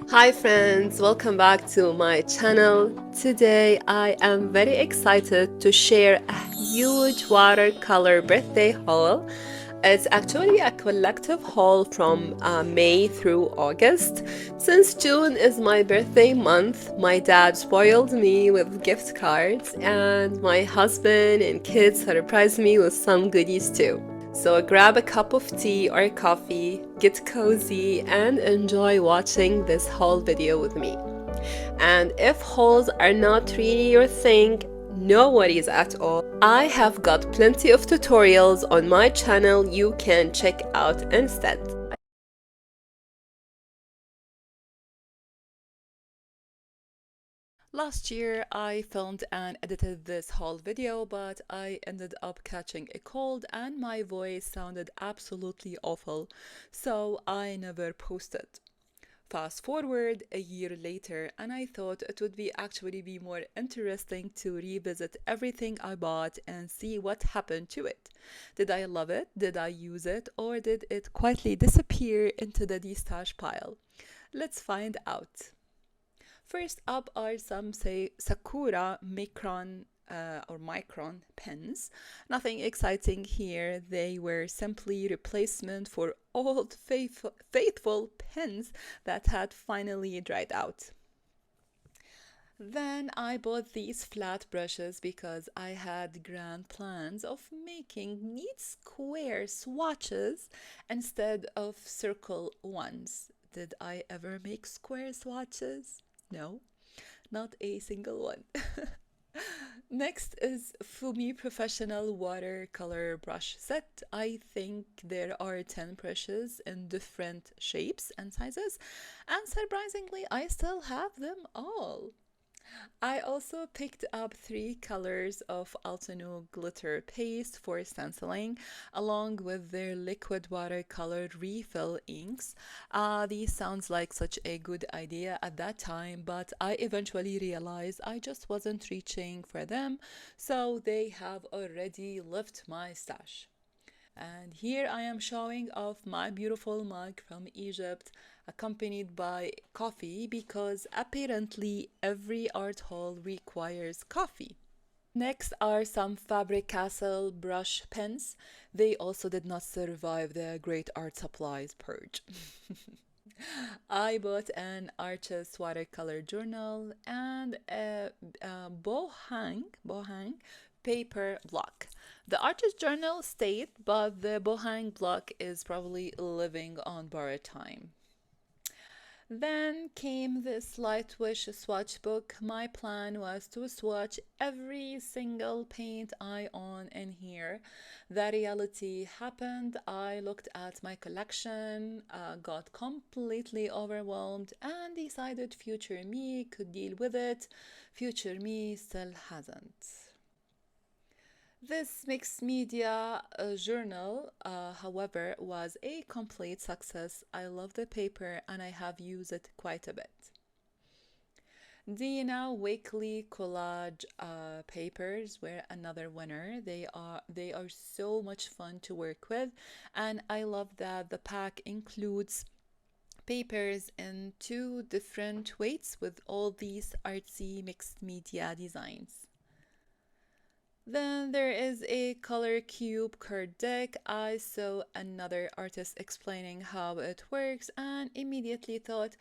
Hi friends, welcome back to my channel. Today I am very excited to share a huge watercolor birthday haul. It's actually a collective haul from May through August. Since June is my birthday month, my dad spoiled me with gift cards and my husband and kids surprised me with some goodies too. So grab a cup of tea or coffee, get cozy, and enjoy watching this whole video with me. And if hauls are not really your thing, no worries at all. I have got plenty of tutorials on my channel you can check out instead. Last year, I filmed and edited this whole video, but I ended up catching a cold and my voice sounded absolutely awful, so I never posted. Fast forward a year later, and I thought it would be more interesting to revisit everything I bought and see what happened to it. Did I love it? Did I use it? Or did it quietly disappear into the destash pile? Let's find out. First up are some say SAKURA Micron pens. Nothing exciting here. They were simply replacement for old faithful pens that had finally dried out. Then I bought these flat brushes because I had grand plans of making neat square swatches instead of circle ones. Did I ever make square swatches? No, not a single one. Next is Fumi Professional Watercolor Brush Set. I think there are 10 brushes in different shapes and sizes, and surprisingly, I still have them all. I also picked up 3 colors of Altenew glitter paste for stenciling, along with their liquid watercolor refill inks. These sounds like such a good idea at that time, but I eventually realized I just wasn't reaching for them, so they have already left my stash. And here I am showing off my beautiful mug from Egypt, accompanied by coffee because apparently every art haul requires coffee. Next are some Fabric Castle brush pens. They also did not survive the Great Art Supplies purge. I bought an Arrtx watercolor journal and a bohang paper block. The Artist Journal stayed, but the Bohang block is probably living on borrowed time. Then came this LIGHTWISH swatch book. My plan was to swatch every single paint I own in here. The reality happened. I looked at my collection, got completely overwhelmed, and decided future me could deal with it. Future me still hasn't. This mixed media journal, however, was a complete success. I love the paper and I have used it quite a bit. The now weekly collage papers were another winner. They are so much fun to work with, and I love that the pack includes papers in 2 different weights with all these artsy mixed media designs. Then there is a color cube card deck. I saw another artist explaining how it works and immediately thought,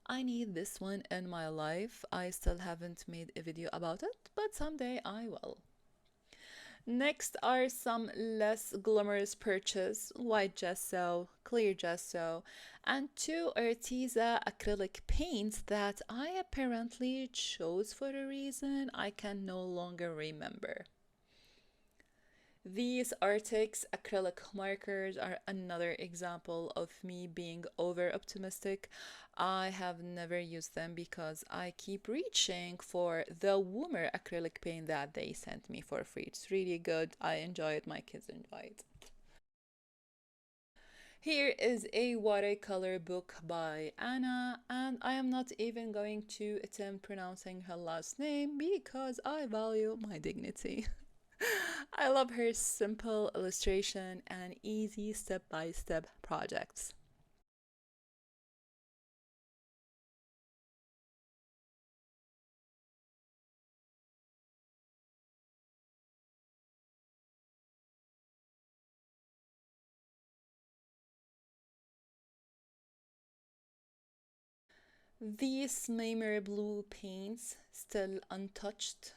I need this one in my life. I still haven't made a video about it, but someday I will. Next are some less glamorous purchases: white gesso, clear gesso, and 2 Arrtx acrylic paints that I apparently chose for a reason I can no longer remember. These Arrtx acrylic markers are another example of me being over optimistic. I have never used them because I keep reaching for the Woomer acrylic paint that they sent me for free. It's really good. I enjoy it. My kids enjoy it. Here is a watercolor book by Anna, and I am not even going to attempt pronouncing her last name because I value my dignity. I love her simple illustration and easy step-by-step projects. These MaimeriBlu paints still untouched.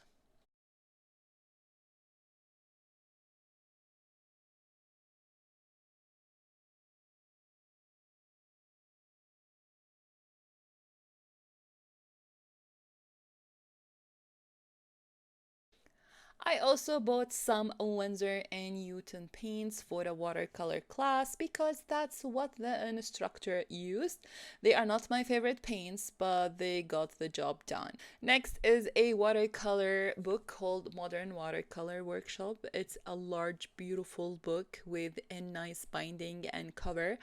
I also bought some Winsor and Newton paints for a watercolor class because that's what the instructor used. They are not my favorite paints, but they got the job done. Next is a watercolor book called Modern Watercolor Workshop. It's a large, beautiful book with a nice binding and cover.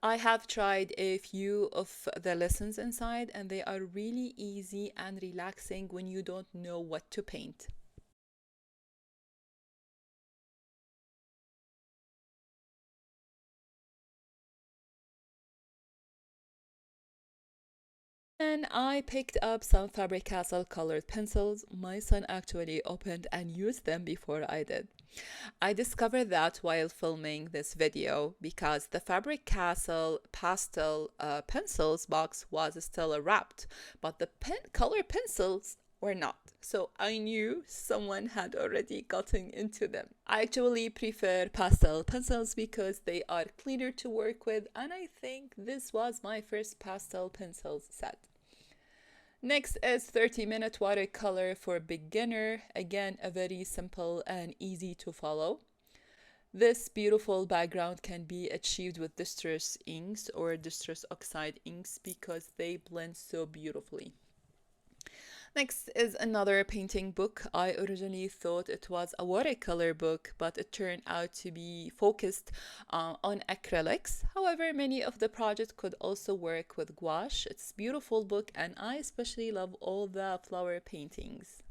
I have tried a few of the lessons inside, and they are really easy and relaxing when you don't know what to paint. And I picked up some Faber-Castell colored pencils. My son actually opened and used them before I did. I discovered that while filming this video because the Faber-Castell pastel pencils box was still wrapped, but the color pencils were not. So I knew someone had already gotten into them. I actually prefer pastel pencils because they are cleaner to work with, and I think this was my first pastel pencils set. Next is 30-minute watercolor for beginner. Again, a very simple and easy to follow. This beautiful background can be achieved with distress inks or distress oxide inks because they blend so beautifully. Next is another painting book. I originally thought it was a watercolor book, but it turned out to be focused on acrylics. However, many of the projects could also work with gouache. It's a beautiful book, and I especially love all the flower paintings.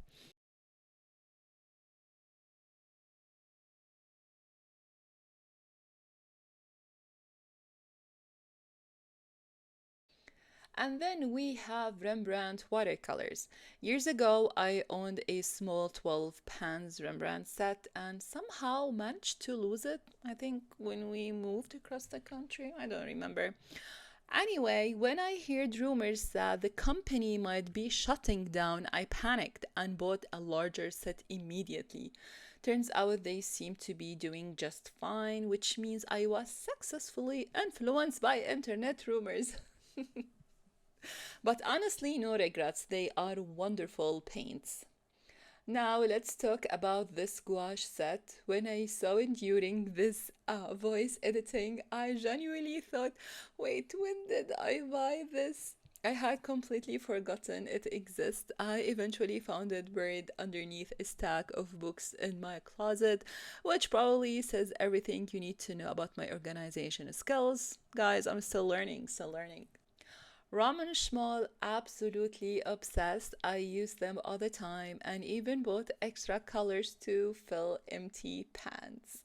And then we have Rembrandt watercolors. Years ago, I owned a small 12 pans Rembrandt set and somehow managed to lose it. I think when we moved across the country, I don't remember. Anyway, when I heard rumors that the company might be shutting down, I panicked and bought a larger set immediately. Turns out they seem to be doing just fine, which means I was successfully influenced by internet rumors. But honestly, no regrets. They are wonderful paints. Now let's talk about this gouache set. When I saw it during this voice editing, I genuinely thought, wait, when did I buy this? I had completely forgotten it exists. I eventually found it buried underneath a stack of books in my closet, which probably says everything you need to know about my organization skills. Guys, I'm still learning, still learning. Ramen Schmal, absolutely obsessed. I use them all the time and even bought extra colors to fill empty pans.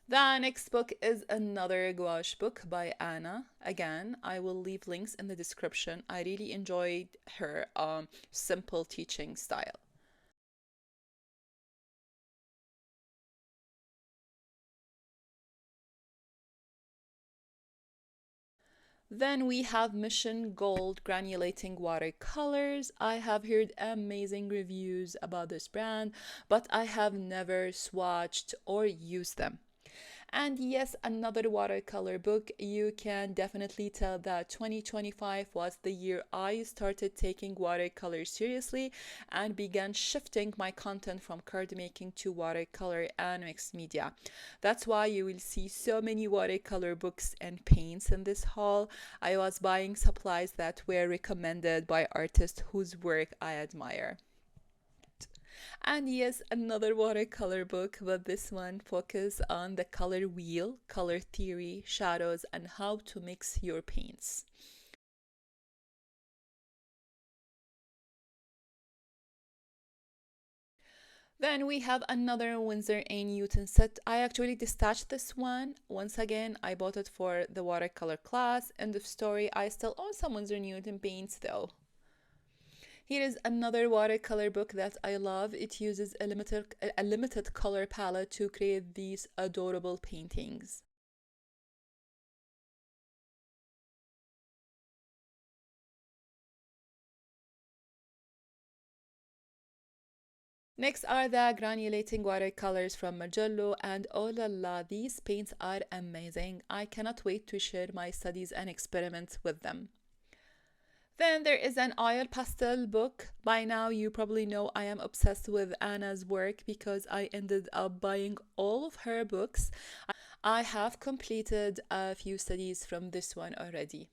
The next book is another gouache book by Anna. Again, I will leave links in the description. I really enjoyed her simple teaching style. Then we have Mission Gold Granulating Watercolors. I have heard amazing reviews about this brand, but I have never swatched or used them. And yes, another watercolor book. You can definitely tell that 2025 was the year I started taking watercolor seriously and began shifting my content from card making to watercolor and mixed media. That's why you will see so many watercolor books and paints in this haul. I was buying supplies that were recommended by artists whose work I admire. And yes, another watercolor book, but this one focus on the color wheel, color theory, shadows, and how to mix your paints. Then we have another Winsor & Newton set. I actually detached this one. Once again, I bought it for the watercolor class. End of story. I still own some Winsor & Newton paints though. Here is another watercolor book that I love. It uses a limited color palette to create these adorable paintings. Next are the granulating watercolors from Mijello, and oh la la, these paints are amazing. I cannot wait to share my studies and experiments with them. Then there is an oil pastel book. By now, you probably know I am obsessed with Anna's work because I ended up buying all of her books. I have completed a few studies from this one already.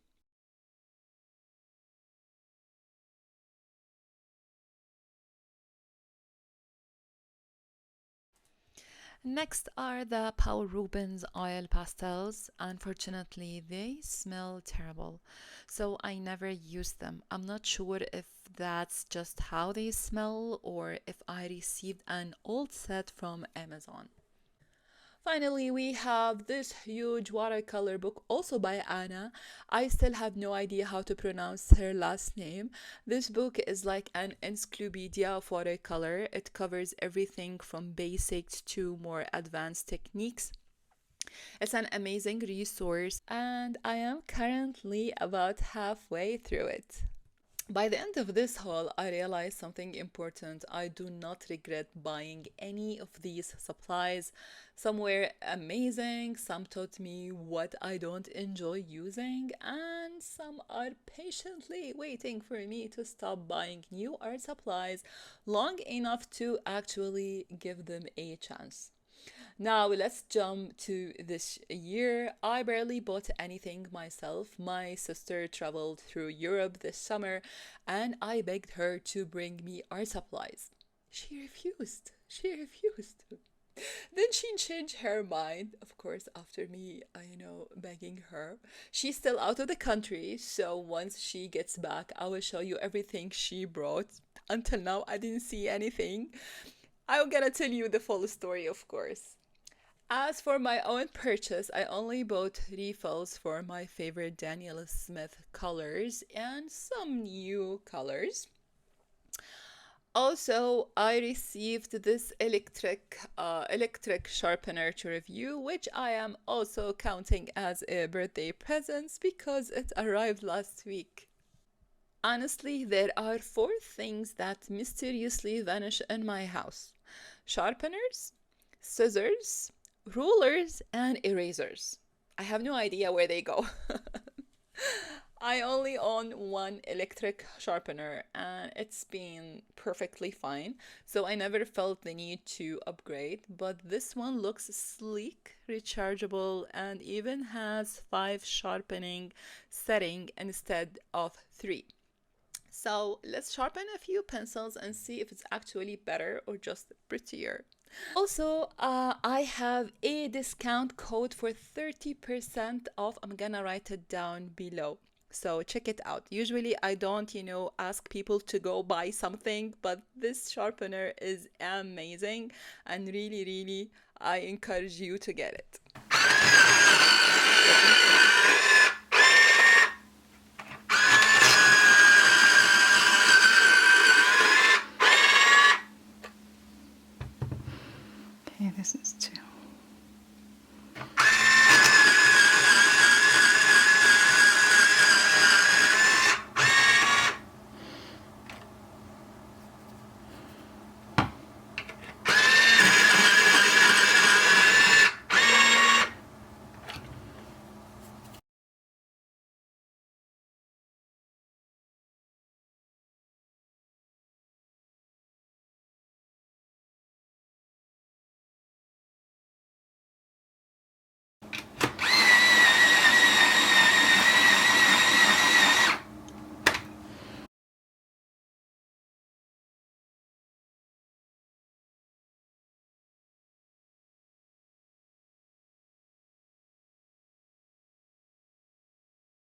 Next are the Paul Rubens oil pastels. Unfortunately, they smell terrible, so I never use them. I'm not sure if that's just how they smell or if I received an old set from Amazon. Finally, we have this huge watercolor book, also by Anna. I still have no idea how to pronounce her last name. This book is like an encyclopedia of watercolor. It covers everything from basics to more advanced techniques. It's an amazing resource, and I am currently about halfway through it. By the end of this haul, I realized something important. I do not regret buying any of these supplies. Some were amazing, some taught me what I don't enjoy using, and some are patiently waiting for me to stop buying new art supplies long enough to actually give them a chance. Now let's jump to this year. I barely bought anything myself. My sister traveled through Europe this summer and I begged her to bring me art supplies. She refused. She refused. Then she changed her mind, of course, after me, begging her. She's still out of the country, so once she gets back, I will show you everything she brought. Until now, I didn't see anything. I'm gonna tell you the full story, of course. As for my own purchase, I only bought refills for my favorite Daniel Smith colors and some new colors. Also, I received this electric sharpener to review, which I am also counting as a birthday present because it arrived last week. Honestly, there are four things that mysteriously vanish in my house: sharpeners, scissors, rulers, and erasers. I have no idea where they go. I only own one electric sharpener and it's been perfectly fine, so I never felt the need to upgrade. But this one looks sleek, rechargeable, and even has 5 sharpening setting instead of 3. So let's sharpen a few pencils and see if it's actually better or just prettier. Also, I have a discount code for 30% off. I'm gonna write it down below. So check it out. Usually I don't, ask people to go buy something, but this sharpener is amazing and really, really, I encourage you to get it.